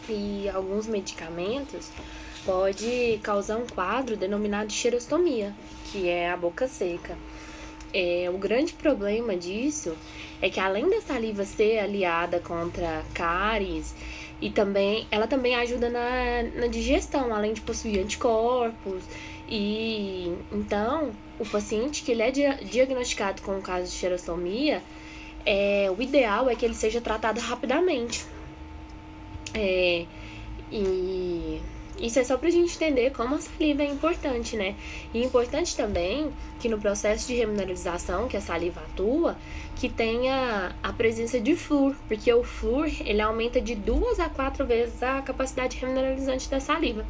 e alguns medicamentos pode causar um quadro denominado xerostomia, que é a boca seca. O grande problema disso é que, além da saliva ser aliada contra cáries, ela também ajuda na digestão, além de possuir anticorpos. E então, o paciente que ele é diagnosticado com o caso de xerostomia, o ideal é que ele seja tratado rapidamente. E isso é só pra gente entender como a saliva é importante, né? E é importante também que no processo de remineralização que a saliva atua, que tenha a presença de flúor, porque o flúor, ele aumenta de 2 a 4 vezes a capacidade remineralizante da saliva.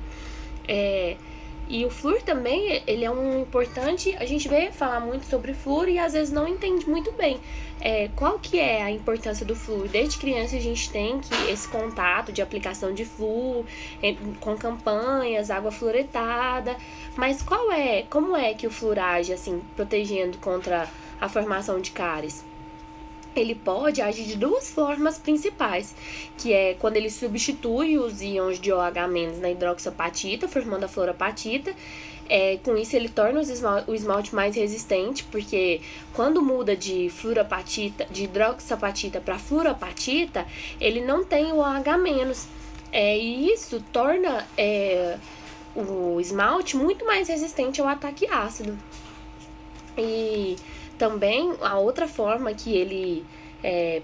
E o flúor também, ele é um importante, a gente vê falar muito sobre flúor e às vezes não entende muito bem qual que é a importância do flúor. Desde criança a gente tem esse contato de aplicação de flúor, com campanhas, água fluoretada, mas como é que o flúor age, assim, protegendo contra a formação de cáries? Ele pode agir de 2 formas principais, que é quando ele substitui os íons de OH- na hidroxiapatita, formando a fluorapatita. Com isso ele torna o esmalte mais resistente, porque quando muda de hidroxiapatita para fluorapatita, ele não tem o OH-. E isso torna o esmalte muito mais resistente ao ataque ácido. E também a outra forma que ele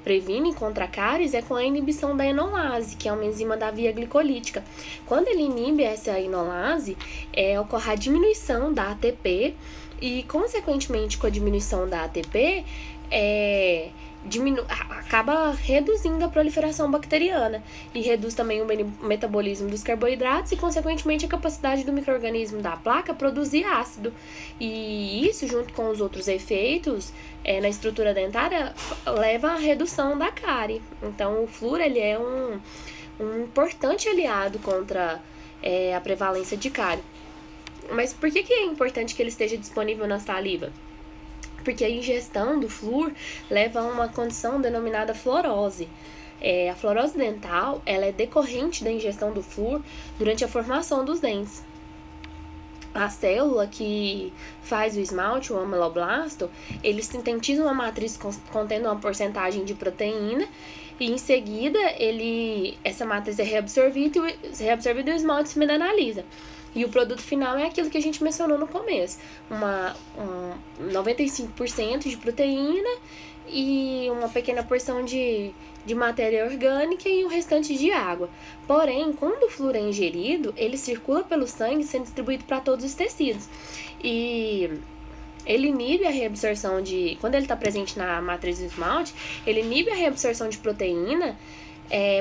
previne contra a cáries é com a inibição da enolase, que é uma enzima da via glicolítica. Quando ele inibe essa enolase, ocorre a diminuição da ATP e, consequentemente, com a diminuição da ATP, acaba reduzindo a proliferação bacteriana e reduz também o metabolismo dos carboidratos e, consequentemente, a capacidade do micro-organismo da placa produzir ácido. E isso, junto com os outros efeitos na estrutura dentária, leva à redução da cárie. Então, o flúor ele é um importante aliado contra a prevalência de cárie. Mas por que é importante que ele esteja disponível na saliva? Porque a ingestão do flúor leva a uma condição denominada fluorose. A fluorose dental ela é decorrente da ingestão do flúor durante a formação dos dentes. A célula que faz o esmalte, o ameloblasto, ele sintetiza uma matriz contendo uma porcentagem de proteína e, em seguida, essa matriz é reabsorvida e o esmalte se mineraliza. E o produto final é aquilo que a gente mencionou no começo. 95% de proteína e uma pequena porção de matéria orgânica e o restante de água. Porém, quando o flúor é ingerido, ele circula pelo sangue sendo distribuído para todos os tecidos. E ele inibe a reabsorção quando ele está presente na matriz do esmalte, ele inibe a reabsorção de proteína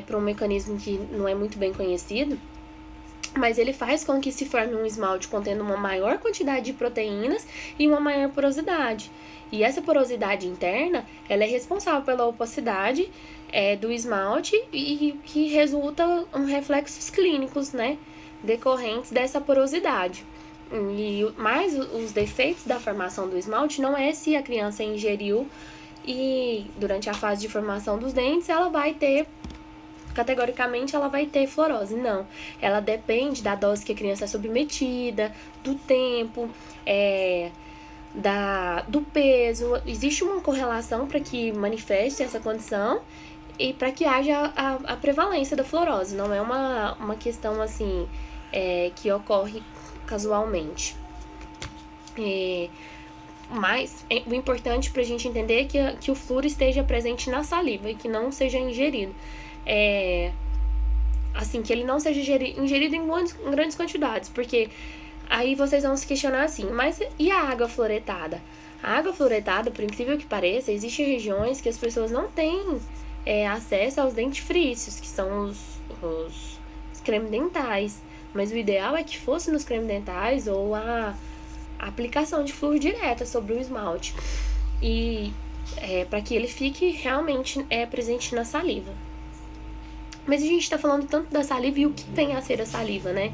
por um mecanismo que não é muito bem conhecido. Mas ele faz com que se forme um esmalte contendo uma maior quantidade de proteínas e uma maior porosidade. E essa porosidade interna, ela é responsável pela opacidade do esmalte e que resulta em reflexos clínicos, né, decorrentes dessa porosidade. Mas os defeitos da formação do esmalte não é se a criança ingeriu e durante a fase de formação dos dentes ela vai ter categoricamente ela vai ter fluorose. Não, ela depende da dose que a criança é submetida, do tempo, do peso. Existe uma correlação para que manifeste essa condição e para que haja a prevalência da fluorose. Não é uma questão assim que ocorre casualmente. Mas o importante para a gente entender é que o flúor esteja presente na saliva e que não seja ingerido. Assim, que ele não seja ingerido em grandes quantidades, porque aí vocês vão se questionar assim, mas e a água fluoretada? A água fluoretada, por incrível que pareça, existem regiões que as pessoas não têm acesso aos dentifrícios, que são os cremes dentais, mas o ideal é que fosse nos cremes dentais ou a aplicação de flúor direta sobre o esmalte, e para que ele fique realmente presente na saliva. Mas a gente está falando tanto da saliva e o que vem a ser a saliva, né?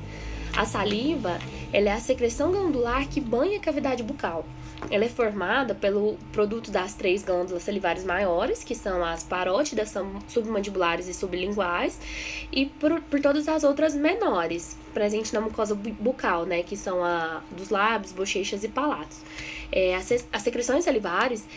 A saliva, ela é a secreção glandular que banha a cavidade bucal. Ela é formada pelo produto das 3 glândulas salivares maiores, que são as parótidas, submandibulares e sublinguais, e por todas as outras menores, presentes na mucosa bucal, né, que são a dos lábios, bochechas e palatos. As secreções salivares,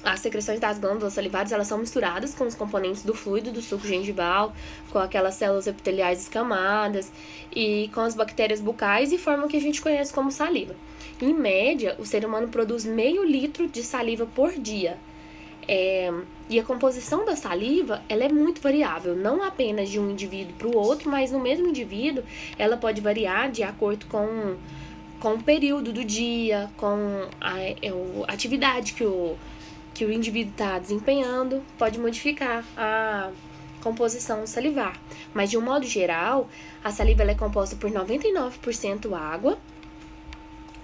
as secreções das glândulas salivares, elas são misturadas com os componentes do fluido do suco gengival, com aquelas células epiteliais escamadas e com as bactérias bucais e formam o que a gente conhece como saliva. Em média, o ser humano produz meio litro de saliva por dia. E a composição da saliva, ela é muito variável, não apenas de um indivíduo para o outro, mas no mesmo indivíduo, ela pode variar de acordo com o período do dia, com a atividade que o indivíduo está desempenhando, pode modificar a composição salivar. Mas, de um modo geral, a saliva ela é composta por 99% água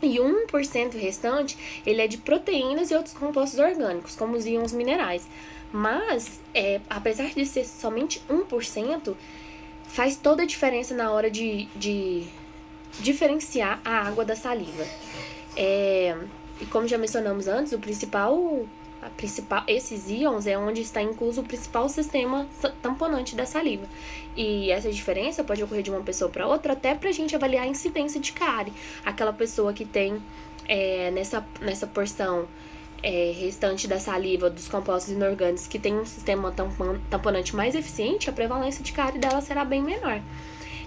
e 1% restante ele é de proteínas e outros compostos orgânicos, como os íons minerais. Mas, apesar de ser somente 1%, faz toda a diferença na hora de diferenciar a água da saliva. E como já mencionamos antes, esses íons é onde está incluso o principal sistema tamponante da saliva. E essa diferença pode ocorrer de uma pessoa para outra, até para a gente avaliar a incidência de cárie. Aquela pessoa que tem nessa porção restante da saliva dos compostos inorgânicos que tem um sistema tamponante mais eficiente, a prevalência de cárie dela será bem menor.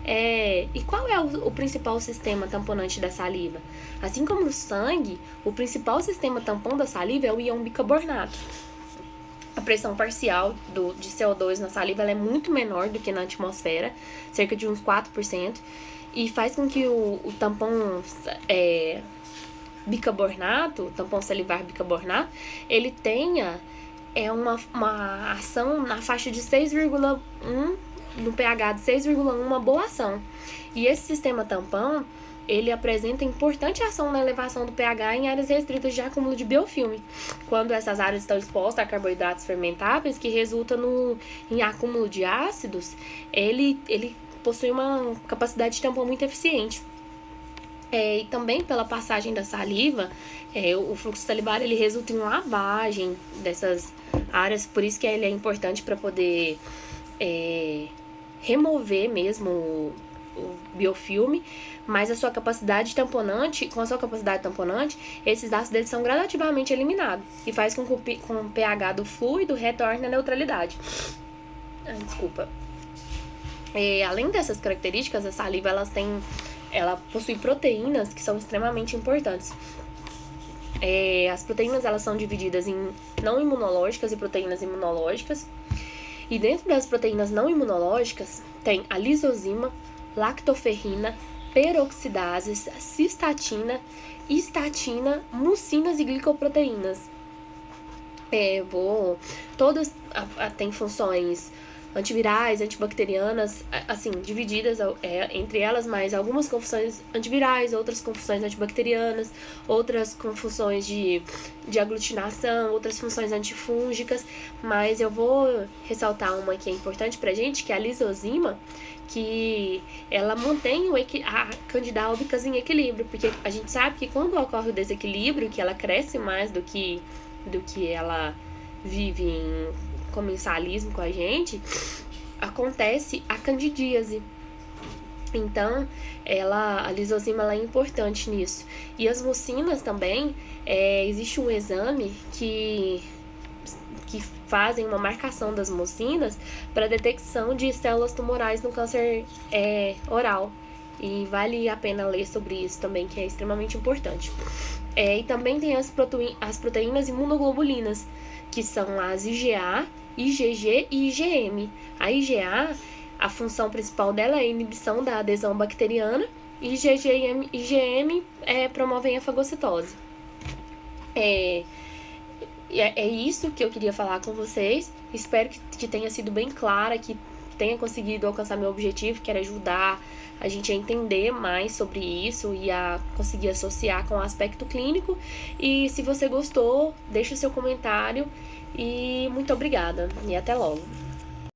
E qual é o principal sistema tamponante da saliva? Assim como no sangue, o principal sistema tampão da saliva é o íon bicarbonato. A pressão parcial de CO2 na saliva ela é muito menor do que na atmosfera, cerca de uns 4%, e faz com que o tampão bicarbonato, o tampão salivar bicarbonato, ele tenha uma ação na faixa de 6,1, no pH de 6,1, uma boa ação. E esse sistema tampão, ele apresenta importante ação na elevação do pH em áreas restritas de acúmulo de biofilme, quando essas áreas estão expostas a carboidratos fermentáveis, que resulta em acúmulo de ácidos, ele possui uma capacidade de tampão muito eficiente. E também pela passagem da saliva, o fluxo salivar ele resulta em lavagem dessas áreas, por isso que ele é importante para poder remover mesmo o biofilme, mas com a sua capacidade tamponante, esses ácidos eles são gradativamente eliminados e faz com que o pH do fluido retorne à neutralidade. Além dessas características, a saliva ela possui proteínas que são extremamente importantes. As proteínas elas são divididas em não imunológicas e proteínas imunológicas. E dentro das proteínas não imunológicas tem a lisozima, lactoferrina, peroxidases, cistatina, estatina, mucinas e glicoproteínas. Todas têm funções antivirais, antibacterianas, assim, divididas entre elas, mas algumas com funções antivirais, outras com funções antibacterianas, outras com funções de aglutinação, outras funções antifúngicas, mas eu vou ressaltar uma que é importante pra gente, que é a lisozima, que ela mantém a Candida albicans em equilíbrio, porque a gente sabe que quando ocorre o desequilíbrio, que ela cresce mais do que ela vive em comensalismo com a gente, acontece a candidíase. Então, a lisozima ela é importante nisso. E as mucinas também, existe um exame que fazem uma marcação das mucinas para detecção de células tumorais no câncer oral. E vale a pena ler sobre isso também, que é extremamente importante. E também tem as proteínas imunoglobulinas, que são as IgA, IgG e IgM. A IgA, a função principal dela é a inibição da adesão bacteriana, e IgG e IgM promovem a fagocitose. É isso que eu queria falar com vocês. Espero que tenha sido bem clara, que tenha conseguido alcançar meu objetivo, que era ajudar a gente a entender mais sobre isso e a conseguir associar com o aspecto clínico. E se você gostou, deixa seu comentário e muito obrigada e até logo.